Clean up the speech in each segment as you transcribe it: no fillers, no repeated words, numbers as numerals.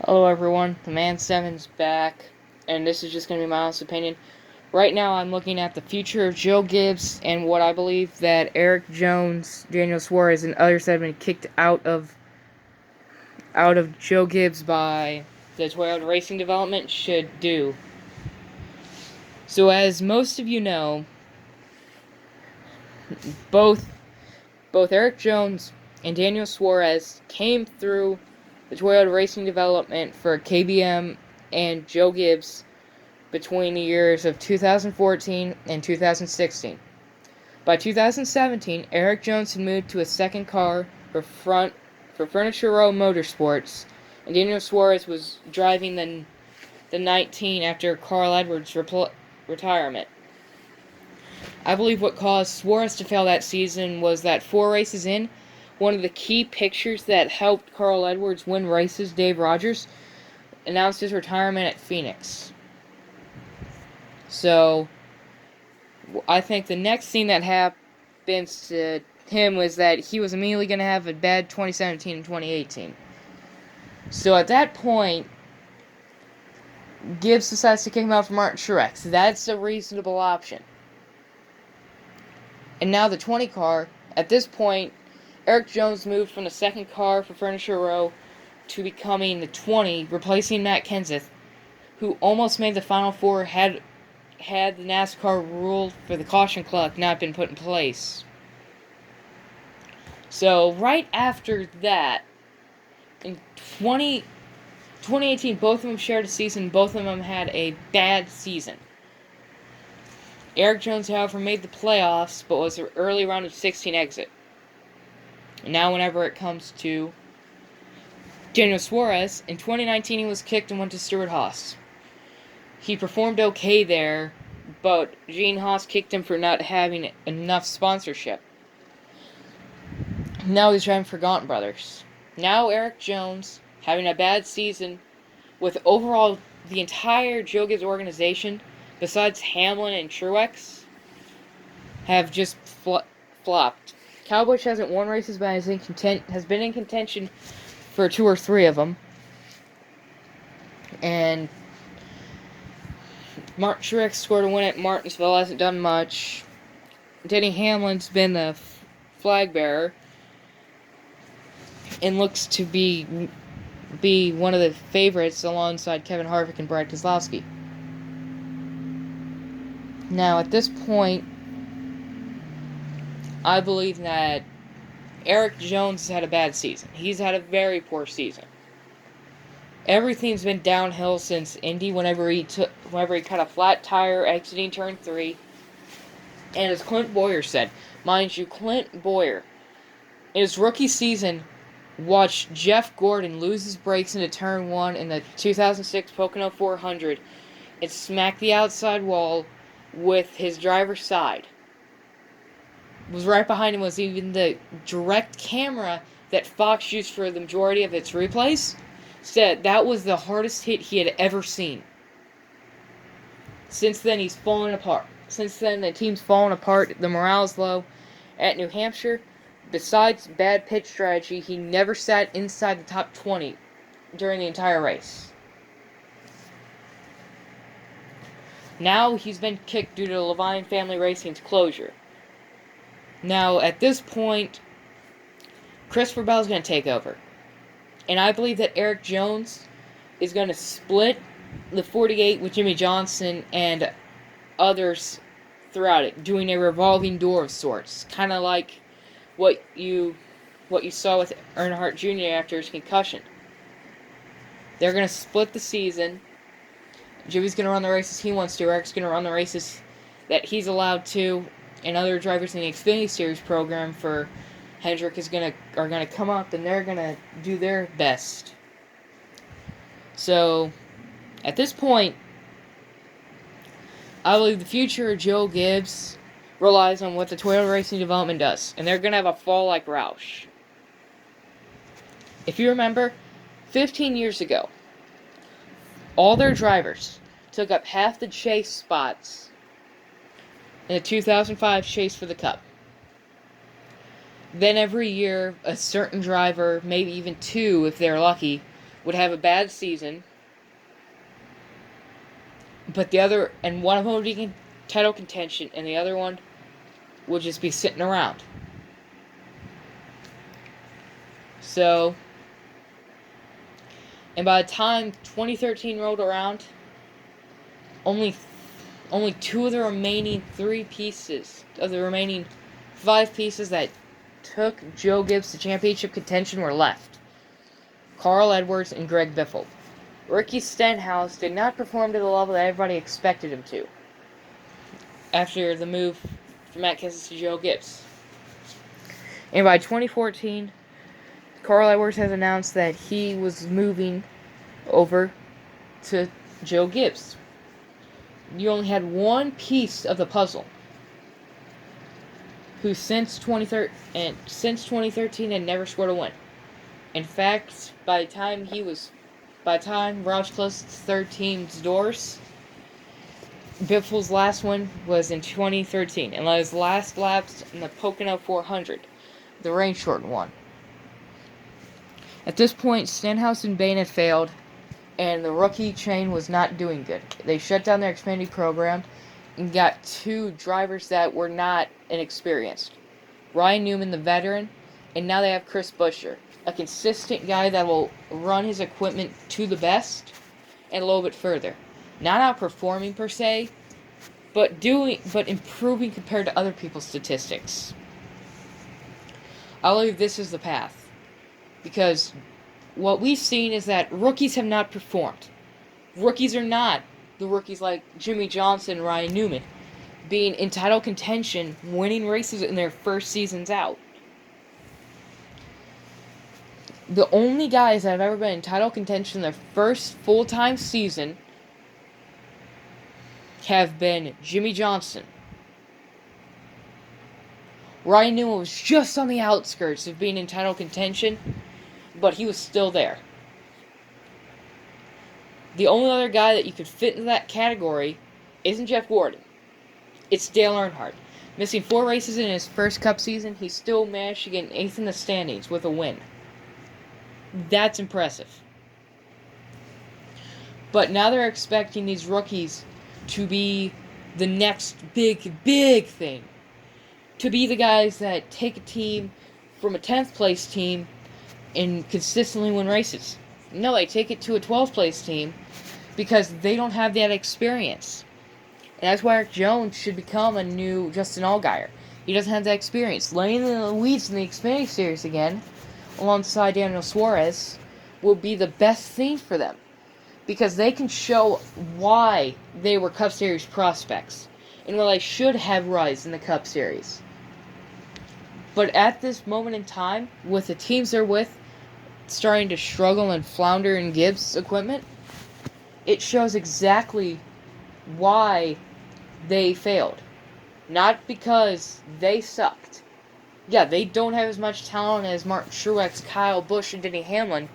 Hello everyone, the Man 7's back, and this is just going to be my honest opinion. Right now I'm looking at the future of Joe Gibbs and what I believe that Erik Jones, Daniel Suarez, and others that have been kicked out of Joe Gibbs by the Toyota Racing Development should do. So as most of you know, both Erik Jones and Daniel Suarez came through the Toyota Racing Development for KBM and Joe Gibbs between the years of 2014 and 2016. By 2017, Erik Jones had moved to a second car for Furniture Row Motorsports, and Daniel Suarez was driving the 19 after Carl Edwards' retirement. I believe what caused Suarez to fail that season was that 4 races in, one of the key pictures that helped Carl Edwards win races, Dave Rogers, announced his retirement at Phoenix. So, I think the next thing that happens to him was that he was immediately going to have a bad 2017 and 2018. So at that point, Gibbs decides to kick him out for Martin Truex. That's a reasonable option. And now the 20 car, at this point, Erik Jones moved from the second car for Furniture Row to becoming the 20, replacing Matt Kenseth, who almost made the Final Four had the NASCAR rule for the caution clock not been put in place. So, right after that, in 2018, both of them shared a season, both of them had a bad season. Erik Jones, however, made the playoffs, but was an early round of 16 exit. And now whenever it comes to Daniel Suarez, in 2019 he was kicked and went to Stewart-Haas. He performed okay there, but Gene Haas kicked him for not having enough sponsorship. Now he's driving for Gaunt Brothers. Now Erik Jones, having a bad season, with overall the entire Joe Gibbs organization, besides Hamlin and Truex, have just flopped. Kyle Busch hasn't won races, but has been in contention for 2 or 3 of them. And Martin Truex scored a win at Martinsville, hasn't done much. Denny Hamlin's been the flag bearer and looks to be one of the favorites alongside Kevin Harvick and Brad Keselowski. Now, at this point, I believe that Erik Jones has had a bad season. He's had a very poor season. Everything's been downhill since Indy whenever he cut a flat tire exiting turn 3. And as Clint Boyer said, mind you, Clint Boyer, in his rookie season, watched Jeff Gordon lose his brakes into turn 1 in the 2006 Pocono 400 and smack the outside wall with his driver's side. Was right behind him was even the direct camera that Fox used for the majority of its replays. Said that was the hardest hit he had ever seen. Since then, he's fallen apart. Since then, the team's fallen apart. The morale's low. At New Hampshire, besides bad pitch strategy, he never sat inside the top 20 during the entire race. Now he's been kicked due to Levine Family Racing's closure. Now, at this point, Christopher Bell's going to take over. And I believe that Erik Jones is going to split the 48 with Jimmy Johnson and others throughout it, doing a revolving door of sorts. Kind of like what you saw with Earnhardt Jr. after his concussion. They're going to split the season. Jimmy's going to run the races he wants to. Eric's going to run the races that he's allowed to. And other drivers in the Xfinity Series program for Hendrick are gonna come up and they're gonna do their best. So, at this point, I believe the future of Joe Gibbs relies on what the Toyota Racing Development does, and they're gonna have a fall like Roush. If you remember, 15 years ago, all their drivers took up half the chase spots in the 2005 chase for the Cup. Then every year, a certain driver, maybe even 2 if they're lucky, would have a bad season, but one of them would be in title contention, and the other one would just be sitting around. So, and by the time 2013 rolled around, only two of the remaining 5 pieces that took Joe Gibbs to championship contention were left. Carl Edwards and Greg Biffle. Ricky Stenhouse did not perform to the level that everybody expected him to after the move from Matt Kenseth to Joe Gibbs. And by 2014, Carl Edwards has announced that he was moving over to Joe Gibbs. You only had one piece of the puzzle, who since 2013 had never scored a win. In fact, by the time Roush closed his third team's doors, Biffle's last win was in 2013, and his last laps in the Pocono 400, the rain-shortened one. At this point, Stenhouse and Bonnet had failed, and the rookie chain was not doing good. They shut down their Xfinity program and got 2 drivers that were not inexperienced. Ryan Newman, the veteran, and now they have Chris Buescher, a consistent guy that will run his equipment to the best and a little bit further. Not outperforming per se, but improving compared to other people's statistics. I believe this is the path, because what we've seen is that rookies have not performed. Rookies are not the rookies like Jimmie Johnson and Ryan Newman, being in title contention, winning races in their first seasons out. The only guys that have ever been in title contention in their first full-time season have been Jimmie Johnson. Ryan Newman was just on the outskirts of being in title contention, but he was still there. The only other guy that you could fit into that category isn't Jeff Gordon. It's Dale Earnhardt. Missing 4 races in his first Cup season, he still managed to get an 8th in the standings with a win. That's impressive. But now they're expecting these rookies to be the next big thing. To be the guys that take a team from a 10th place team and consistently win races. No, they take it to a 12th place team because they don't have that experience. And that's why Erik Jones should become a new Justin Allgaier. He doesn't have that experience. Laying in the weeds in the Xfinity Series again, alongside Daniel Suarez, will be the best thing for them. Because they can show why they were Cup Series prospects, and why they should have rise in the Cup Series. But at this moment in time, with the teams they're with starting to struggle and flounder in Gibbs' equipment, it shows exactly why they failed. Not because they sucked. Yeah, they don't have as much talent as Martin Truex, Kyle Busch, and Denny Hamlin,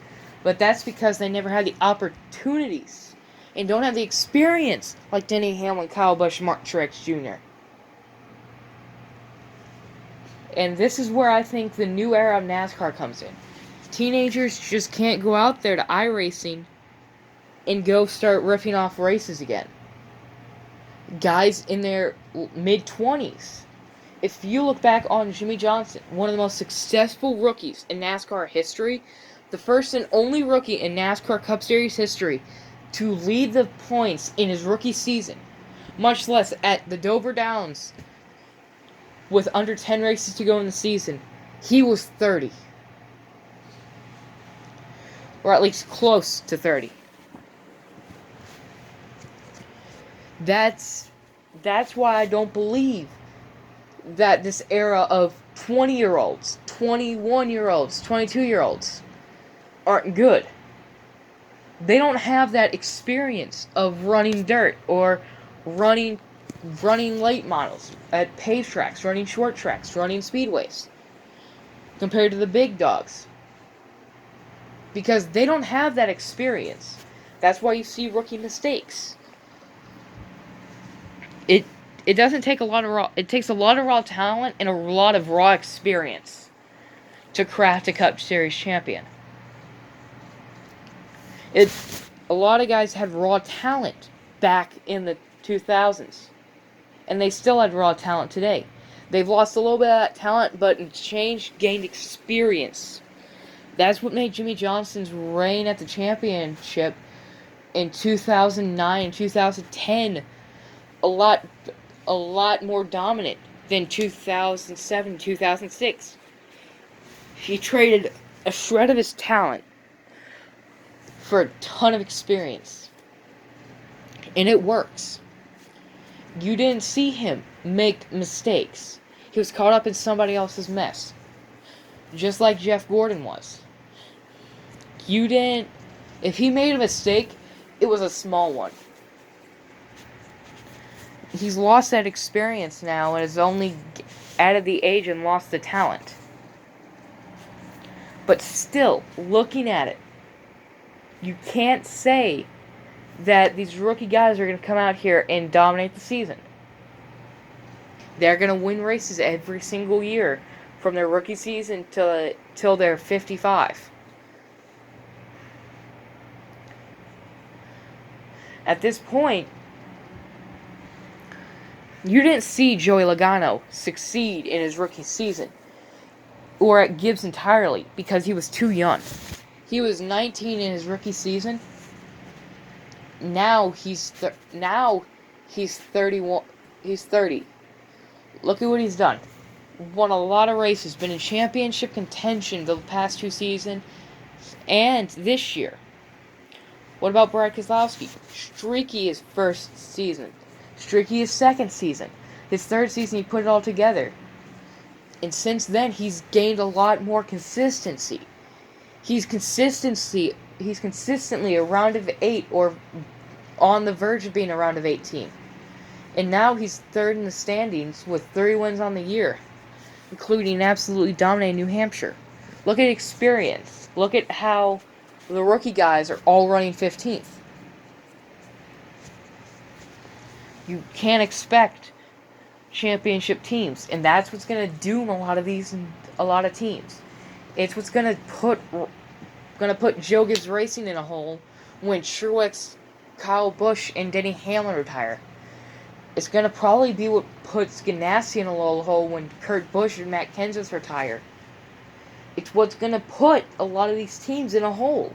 but that's because they never had the opportunities and don't have the experience like Denny Hamlin, Kyle Busch, and Martin Truex Jr. And this is where I think the new era of NASCAR comes in. Teenagers just can't go out there to iRacing and go start ripping off races again. Guys in their mid-20s. If you look back on Jimmie Johnson, one of the most successful rookies in NASCAR history, the first and only rookie in NASCAR Cup Series history to lead the points in his rookie season, much less at the Dover Downs with under 10 races to go in the season, he was 30. Or at least close to 30. That's why I don't believe that this era of 20-year-olds, 21-year-olds, 22-year-olds aren't good. They don't have that experience of running dirt or running late models at paved tracks, running short tracks, running speedways, compared to the big dogs. Because they don't have that experience. That's why you see rookie mistakes. It doesn't take a lot of raw. It takes a lot of raw talent and a lot of raw experience to craft a Cup Series champion. A lot of guys had raw talent back in the 2000s, and they still had raw talent today. They've lost a little bit of that talent, but in exchange, gained experience. That's what made Jimmy Johnson's reign at the championship in 2009 and 2010 a lot more dominant than 2007, 2006. He traded a shred of his talent for a ton of experience. And it works. You didn't see him make mistakes. He was caught up in somebody else's mess. Just like Jeff Gordon was. If he made a mistake, it was a small one. He's lost that experience now and has only added the age and lost the talent. But still, looking at it, you can't say that these rookie guys are going to come out here and dominate the season. They're going to win races every single year from their rookie season till they're 55. At this point, you didn't see Joey Logano succeed in his rookie season, or at Gibbs entirely, because he was too young. He was 19 in his rookie season. Now he's 31. He's 30. Look at what he's done. Won a lot of races, been in championship contention the past 2 seasons, and this year. What about Brad Keselowski? Streaky his first season. Streaky his second season. His third season, he put it all together. And since then, he's gained a lot more consistency. He's consistently a round of 8 or on the verge of being a round of 18. And now he's third in the standings with 3 wins on the year, including absolutely dominating New Hampshire. Look at experience. Look at how the rookie guys are all running 15th. You can't expect championship teams, and that's what's going to doom a lot of teams. It's what's going to put Joe Gibbs Racing in a hole when Truex, Kyle Busch, and Denny Hamlin retire. It's going to probably be what puts Ganassi in a little hole when Kurt Busch and Matt Kenseth retire. It's what's going to put a lot of these teams in a hole,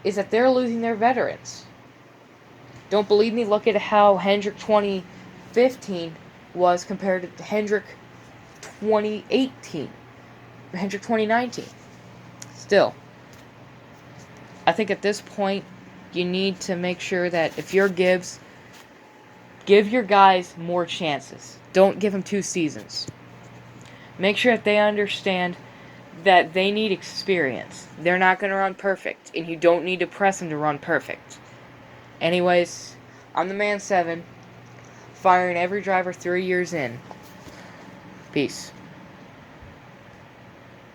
is that they're losing their veterans. Don't believe me? Look at how Hendrick 2015 was compared to Hendrick 2018. Hendrick 2019. Still, I think at this point, you need to make sure that if you're Gibbs, give your guys more chances. Don't give them 2 seasons. Make sure that they understand that they need experience. They're not going to run perfect, and you don't need to press them to run perfect. Anyways, I'm the Man 7, firing every driver 3 years in. Peace.